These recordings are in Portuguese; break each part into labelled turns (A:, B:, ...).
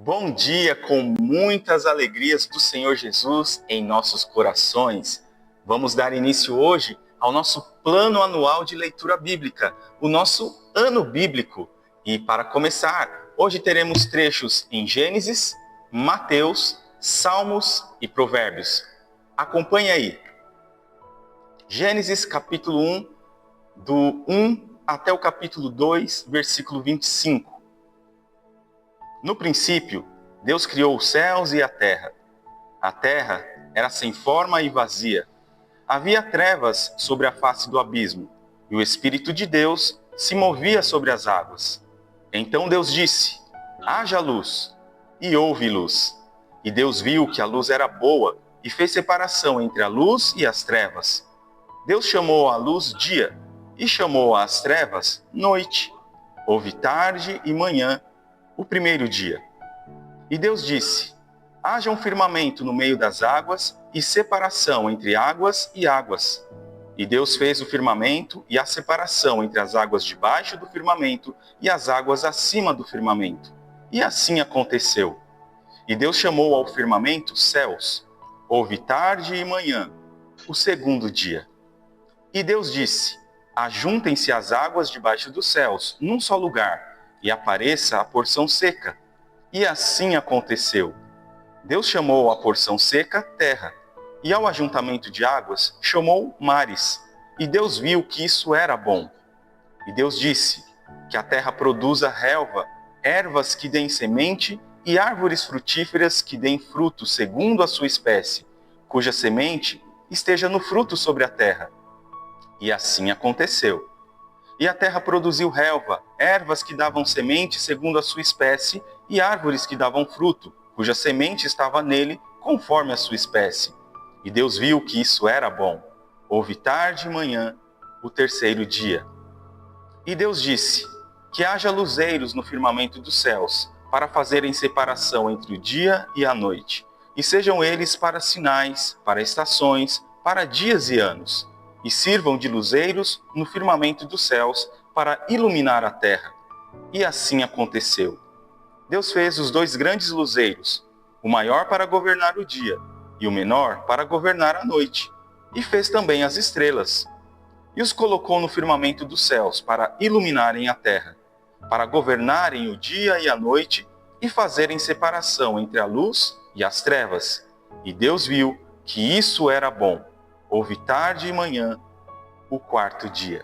A: Bom dia com muitas alegrias do Senhor Jesus em nossos corações. Vamos dar início hoje ao nosso plano anual de leitura bíblica, o nosso ano bíblico. E para começar, hoje teremos trechos em Gênesis, Mateus, Salmos e Provérbios. Acompanhe aí. Gênesis capítulo 1, do 1 até o capítulo 2, versículo 25. No princípio, Deus criou os céus e a terra. A terra era sem forma e vazia. Havia trevas sobre a face do abismo, e o Espírito de Deus se movia sobre as águas. Então Deus disse: haja luz, e houve luz. E Deus viu que a luz era boa, e fez separação entre a luz e as trevas. Deus chamou a luz dia, e chamou às trevas noite. Houve tarde e manhã, o primeiro dia. E Deus disse: haja um firmamento no meio das águas e separação entre águas e águas. E Deus fez o firmamento e a separação entre as águas debaixo do firmamento e as águas acima do firmamento. E assim aconteceu. E Deus chamou ao firmamento céus. Houve tarde e manhã, o segundo dia. E Deus disse: ajuntem-se as águas debaixo dos céus num só lugar, e apareça a porção seca. E assim aconteceu. Deus chamou a porção seca terra, e ao ajuntamento de águas chamou mares. E Deus viu que isso era bom. E Deus disse: que a terra produza relva, ervas que deem semente, e árvores frutíferas que deem fruto segundo a sua espécie, cuja semente esteja no fruto sobre a terra. E assim aconteceu. E a terra produziu relva, ervas que davam semente segundo a sua espécie, e árvores que davam fruto, cuja semente estava nele conforme a sua espécie. E Deus viu que isso era bom. Houve tarde e manhã, o terceiro dia. E Deus disse: que haja luzeiros no firmamento dos céus, para fazerem separação entre o dia e a noite, e sejam eles para sinais, para estações, para dias e anos. E sirvam de luzeiros no firmamento dos céus para iluminar a terra. E assim aconteceu. Deus fez os dois grandes luzeiros, o maior para governar o dia e o menor para governar a noite. E fez também as estrelas. E os colocou no firmamento dos céus para iluminarem a terra, para governarem o dia e a noite e fazerem separação entre a luz e as trevas. E Deus viu que isso era bom. Houve tarde e manhã, o quarto dia.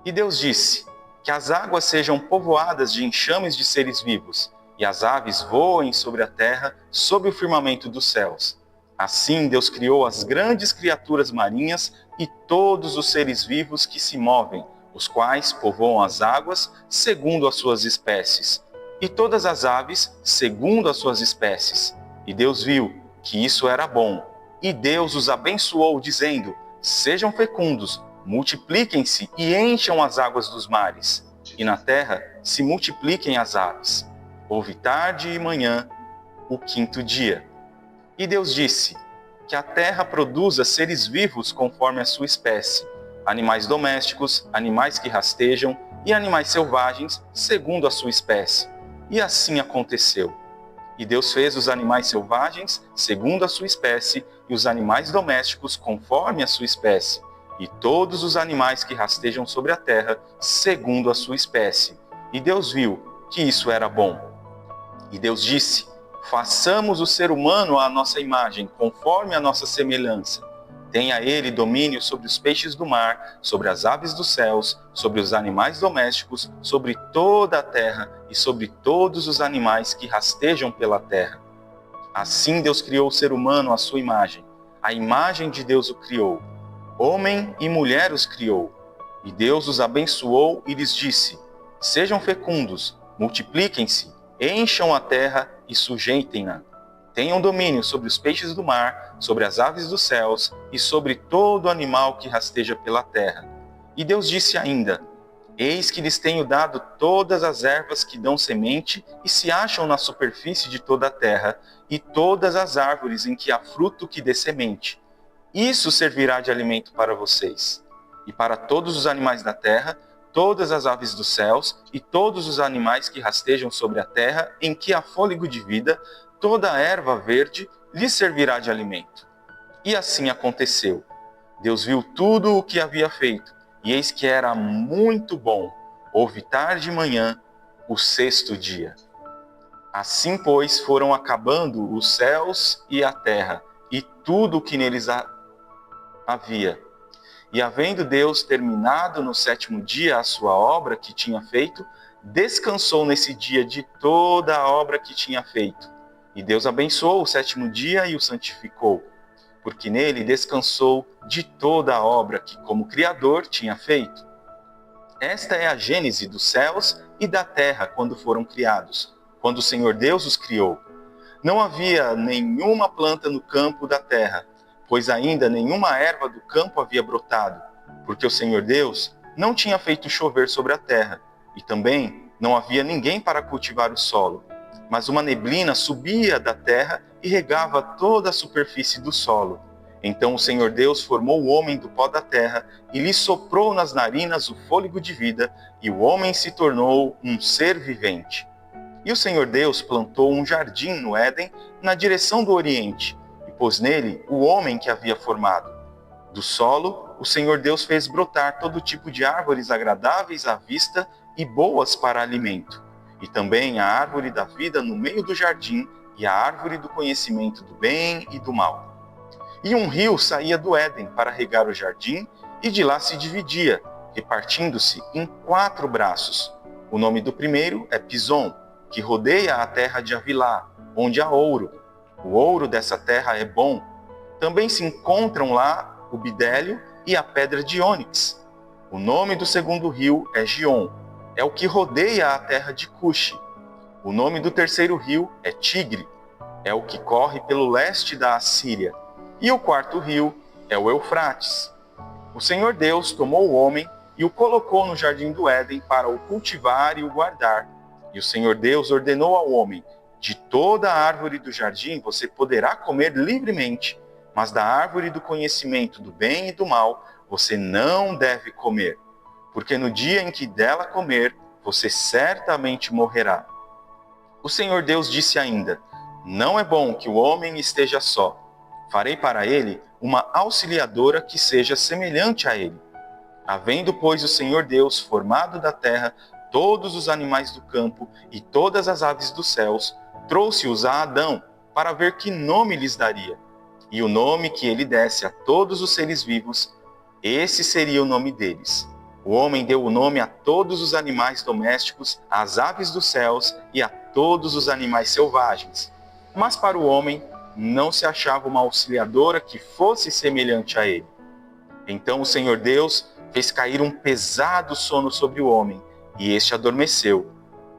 A: E Deus disse: que as águas sejam povoadas de enxames de seres vivos, e as aves voem sobre a terra, sob o firmamento dos céus. Assim Deus criou as grandes criaturas marinhas e todos os seres vivos que se movem, os quais povoam as águas segundo as suas espécies, e todas as aves segundo as suas espécies. E Deus viu que isso era bom. E Deus os abençoou, dizendo: sejam fecundos, multipliquem-se e encham as águas dos mares. E na terra se multipliquem as aves. Houve tarde e manhã, o quinto dia. E Deus disse: que a terra produza seres vivos conforme a sua espécie, animais domésticos, animais que rastejam e animais selvagens segundo a sua espécie. E assim aconteceu. E Deus fez os animais selvagens segundo a sua espécie, e os animais domésticos conforme a sua espécie, e todos os animais que rastejam sobre a terra segundo a sua espécie. E Deus viu que isso era bom. E Deus disse: façamos o ser humano à nossa imagem, conforme a nossa semelhança. Tenha ele domínio sobre os peixes do mar, sobre as aves dos céus, sobre os animais domésticos, sobre toda a terra e sobre todos os animais que rastejam pela terra. Assim Deus criou o ser humano à sua imagem. A imagem de Deus o criou. Homem e mulher os criou. E Deus os abençoou e lhes disse: sejam fecundos, multipliquem-se, encham a terra e sujeitem-na. Tenham domínio sobre os peixes do mar, sobre as aves dos céus e sobre todo animal que rasteja pela terra. E Deus disse ainda: eis que lhes tenho dado todas as ervas que dão semente e se acham na superfície de toda a terra, e todas as árvores em que há fruto que dê semente. Isso servirá de alimento para vocês. E para todos os animais da terra, todas as aves dos céus e todos os animais que rastejam sobre a terra, em que há fôlego de vida, toda a erva verde lhe servirá de alimento. E assim aconteceu. Deus viu tudo o que havia feito, e eis que era muito bom. Houve tarde e manhã, o sexto dia. Assim, pois, foram acabando os céus e a terra, e tudo o que neles havia. E havendo Deus terminado no sétimo dia a sua obra que tinha feito, descansou nesse dia de toda a obra que tinha feito. E Deus abençoou o sétimo dia e o santificou, porque nele descansou de toda a obra que, como Criador, tinha feito. Esta é a gênese dos céus e da terra quando foram criados, quando o Senhor Deus os criou. Não havia nenhuma planta no campo da terra, pois ainda nenhuma erva do campo havia brotado, porque o Senhor Deus não tinha feito chover sobre a terra, e também não havia ninguém para cultivar o solo. Mas uma neblina subia da terra e regava toda a superfície do solo. Então o Senhor Deus formou o homem do pó da terra e lhe soprou nas narinas o fôlego de vida, e o homem se tornou um ser vivente. E o Senhor Deus plantou um jardim no Éden, na direção do Oriente, e pôs nele o homem que havia formado. Do solo, o Senhor Deus fez brotar todo tipo de árvores agradáveis à vista e boas para alimento, e também a árvore da vida no meio do jardim e a árvore do conhecimento do bem e do mal. E um rio saía do Éden para regar o jardim, e de lá se dividia, repartindo-se em 4 braços. O nome do primeiro é Pison, que rodeia a terra de Avilá, onde há ouro. O ouro dessa terra é bom. Também se encontram lá o bidélio e a pedra de ônix. O nome do segundo rio é Gion, é o que rodeia a terra de Cuxi. O nome do terceiro rio é Tigre, é o que corre pelo leste da Assíria. E o quarto rio é o Eufrates. O Senhor Deus tomou o homem e o colocou no jardim do Éden para o cultivar e o guardar. E o Senhor Deus ordenou ao homem: de toda a árvore do jardim você poderá comer livremente, mas da árvore do conhecimento do bem e do mal você não deve comer, porque no dia em que dela comer, você certamente morrerá. O Senhor Deus disse ainda: não é bom que o homem esteja só. Farei para ele uma auxiliadora que seja semelhante a ele. Havendo, pois, o Senhor Deus formado da terra todos os animais do campo e todas as aves dos céus, trouxe-os a Adão para ver que nome lhes daria. E o nome que ele desse a todos os seres vivos, esse seria o nome deles. O homem deu o nome a todos os animais domésticos, às aves dos céus e a todos os animais selvagens. Mas para o homem não se achava uma auxiliadora que fosse semelhante a ele. Então o Senhor Deus fez cair um pesado sono sobre o homem, e este adormeceu.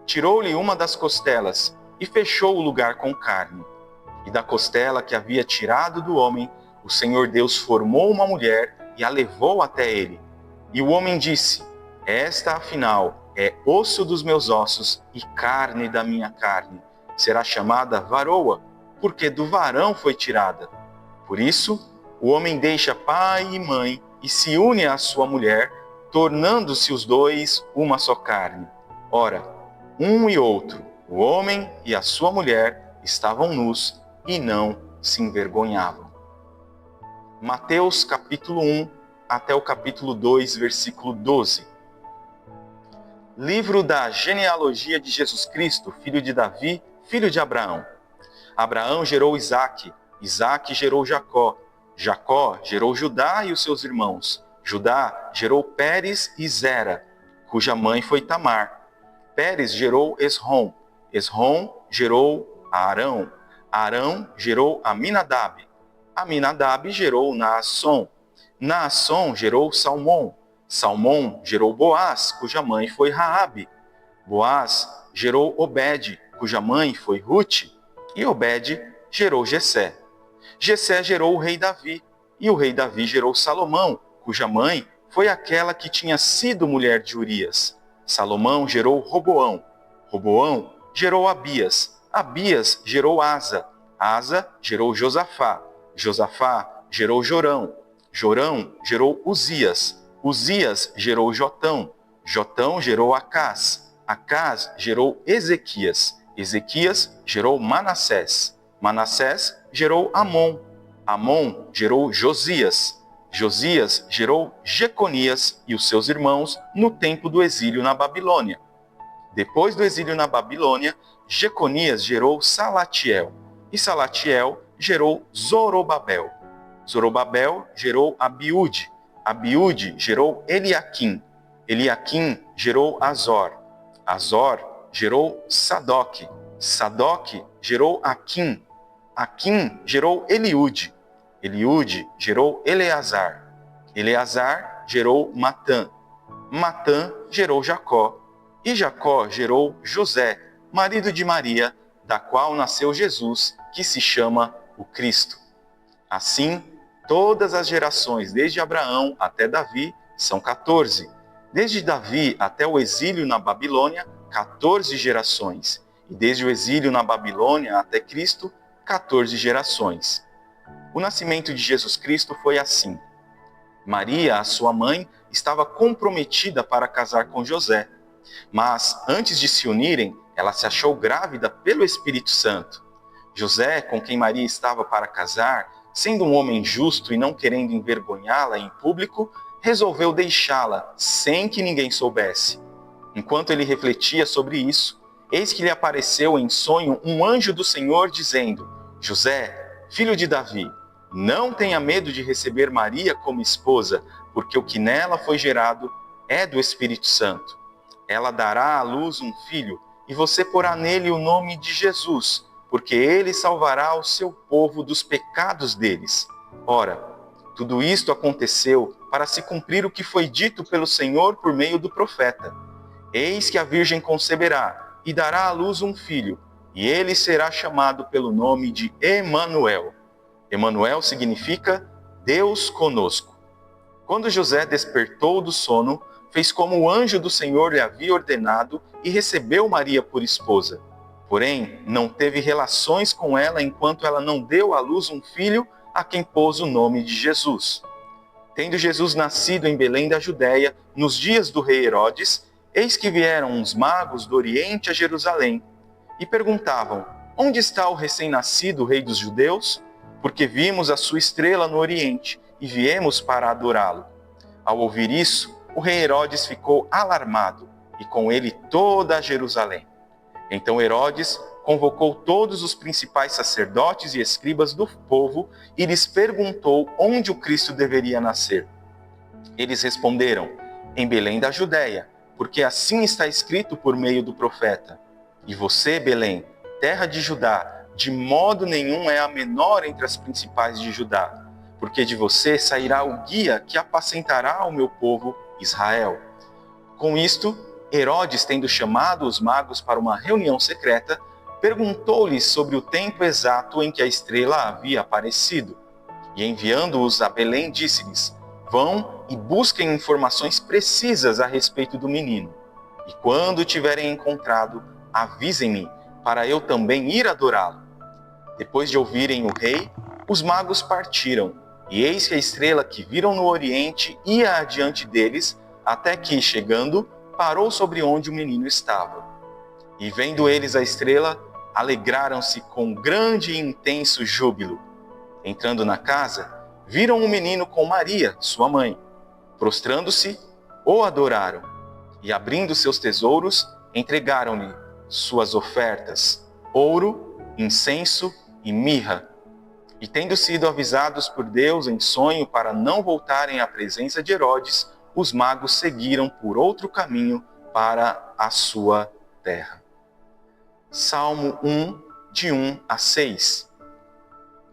A: Tirou-lhe uma das costelas e fechou o lugar com carne. E da costela que havia tirado do homem, o Senhor Deus formou uma mulher e a levou até ele. E o homem disse: esta, afinal, é osso dos meus ossos e carne da minha carne. Será chamada varoa, porque do varão foi tirada. Por isso, o homem deixa pai e mãe e se une à sua mulher, tornando-se os dois uma só carne. Ora, um e outro, o homem e a sua mulher, estavam nus e não se envergonhavam. Mateus capítulo 1 até o capítulo 2, versículo 12. Livro da genealogia de Jesus Cristo, filho de Davi, filho de Abraão. Abraão gerou Isaque, Isaque gerou Jacó, Jacó gerou Judá e os seus irmãos. Judá gerou Pérez e Zera, cuja mãe foi Tamar. Pérez gerou Esrom, Esrom gerou Arão, Arão gerou Aminadab, Aminadab gerou Naasson, Naasson gerou Salmão, Salmão gerou Boaz, cuja mãe foi Raabe. Boaz gerou Obed, cuja mãe foi Rute, e Obed gerou Jessé. Jessé gerou o rei Davi, e o rei Davi gerou Salomão, cuja mãe foi aquela que tinha sido mulher de Urias. Salomão gerou Roboão, Roboão gerou Abias, Abias gerou Asa, Asa gerou Josafá, Josafá gerou Jorão, Jorão gerou Uzias, Uzias gerou Jotão, Jotão gerou Acás. Acás gerou Ezequias. Ezequias gerou Manassés. Manassés gerou Amon. Amon gerou Josias. Josias gerou Jeconias e os seus irmãos no tempo do exílio na Babilônia. Depois do exílio na Babilônia, Jeconias gerou Salatiel. E Salatiel gerou Zorobabel. Zorobabel gerou Abiúde. Abiúde gerou Eliaquim. Eliaquim gerou Azor. Azor gerou Sadoque. Sadoque gerou Aquim. Aquim gerou Eliúde. Eliúde gerou Eleazar. Eleazar gerou Matã. Matã gerou Jacó. E Jacó gerou José, marido de Maria, da qual nasceu Jesus, que se chama o Cristo. Assim, todas as gerações, desde Abraão até Davi, são 14. Desde Davi até o exílio na Babilônia, 14 gerações. E desde o exílio na Babilônia até Cristo, 14 gerações. O nascimento de Jesus Cristo foi assim. Maria, a sua mãe, estava comprometida para casar com José. Mas, antes de se unirem, ela se achou grávida pelo Espírito Santo. José, com quem Maria estava para casar, sendo um homem justo e não querendo envergonhá-la em público, resolveu deixá-la sem que ninguém soubesse. Enquanto ele refletia sobre isso, eis que lhe apareceu em sonho um anjo do Senhor dizendo: José, filho de Davi, não tenha medo de receber Maria como esposa, porque o que nela foi gerado é do Espírito Santo. Ela dará à luz um filho, e você porá nele o nome de Jesus, porque ele salvará o seu povo dos pecados deles. Ora, tudo isto aconteceu para se cumprir o que foi dito pelo Senhor por meio do profeta. Eis que a virgem conceberá e dará à luz um filho, e ele será chamado pelo nome de Emanuel. Emanuel significa Deus conosco. Quando José despertou do sono, fez como o anjo do Senhor lhe havia ordenado e recebeu Maria por esposa. Porém, não teve relações com ela enquanto ela não deu à luz um filho a quem pôs o nome de Jesus. Tendo Jesus nascido em Belém da Judéia, nos dias do rei Herodes, eis que vieram uns magos do Oriente a Jerusalém e perguntavam: onde está o recém-nascido rei dos judeus? Porque vimos a sua estrela no Oriente e viemos para adorá-lo. Ao ouvir isso, o rei Herodes ficou alarmado, e com ele toda a Jerusalém. Então Herodes convocou todos os principais sacerdotes e escribas do povo e lhes perguntou onde o Cristo deveria nascer. Eles responderam: em Belém da Judéia, porque assim está escrito por meio do profeta. E você, Belém, terra de Judá, de modo nenhum é a menor entre as principais de Judá, porque de você sairá o guia que apacentará o meu povo Israel. Com isto, Herodes, tendo chamado os magos para uma reunião secreta, perguntou-lhes sobre o tempo exato em que a estrela havia aparecido. E enviando-os a Belém, disse-lhes: vão e busquem informações precisas a respeito do menino. E quando o tiverem encontrado, avisem-me, para eu também ir adorá-lo. Depois de ouvirem o rei, os magos partiram. E eis que a estrela que viram no Oriente ia adiante deles, até que, chegando, parou sobre onde o menino estava. E vendo eles a estrela, alegraram-se com grande e intenso júbilo. Entrando na casa, viram o menino com Maria, sua mãe. Prostrando-se, o adoraram. E abrindo seus tesouros, entregaram-lhe suas ofertas: ouro, incenso e mirra. E tendo sido avisados por Deus em sonho para não voltarem à presença de Herodes, os magos seguiram por outro caminho para a sua terra. Salmo 1, de 1 a 6.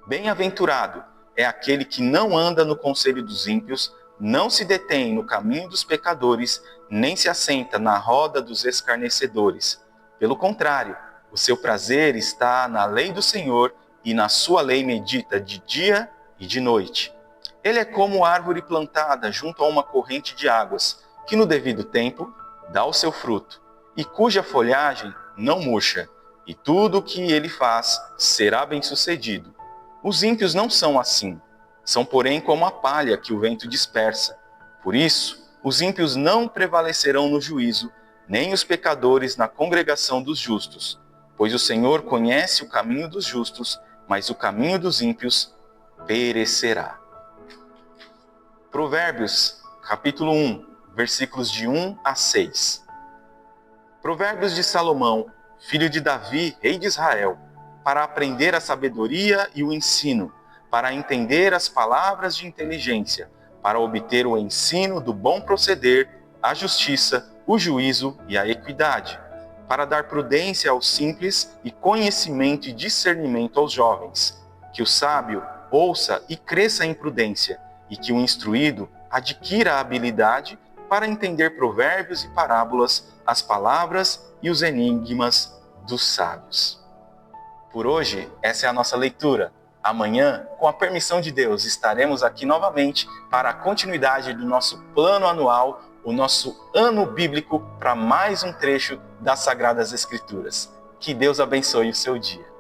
A: Bem-aventurado é aquele que não anda no conselho dos ímpios, não se detém no caminho dos pecadores, nem se assenta na roda dos escarnecedores. Pelo contrário, o seu prazer está na lei do Senhor, e na sua lei medita de dia e de noite. Ele é como árvore plantada junto a uma corrente de águas, que no devido tempo dá o seu fruto, e cuja folhagem não murcha, e tudo o que ele faz será bem-sucedido. Os ímpios não são assim, são porém como a palha que o vento dispersa. Por isso, Os ímpios não prevalecerão no juízo, nem os pecadores na congregação dos justos. Pois o Senhor conhece o caminho dos justos, mas o caminho dos ímpios perecerá. Provérbios, capítulo 1, versículos de 1 a 6. Provérbios de Salomão, filho de Davi, rei de Israel, para aprender a sabedoria e o ensino, para entender as palavras de inteligência, para obter o ensino do bom proceder, a justiça, o juízo e a equidade, para dar prudência aos simples e conhecimento e discernimento aos jovens, que o sábio ouça e cresça em prudência, e que o instruído adquira a habilidade para entender provérbios e parábolas, as palavras e os enigmas dos sábios. Por hoje, essa é a nossa leitura. Amanhã, com a permissão de Deus, estaremos aqui novamente para a continuidade do nosso plano anual, o nosso ano bíblico, para mais um trecho das Sagradas Escrituras. Que Deus abençoe o seu dia.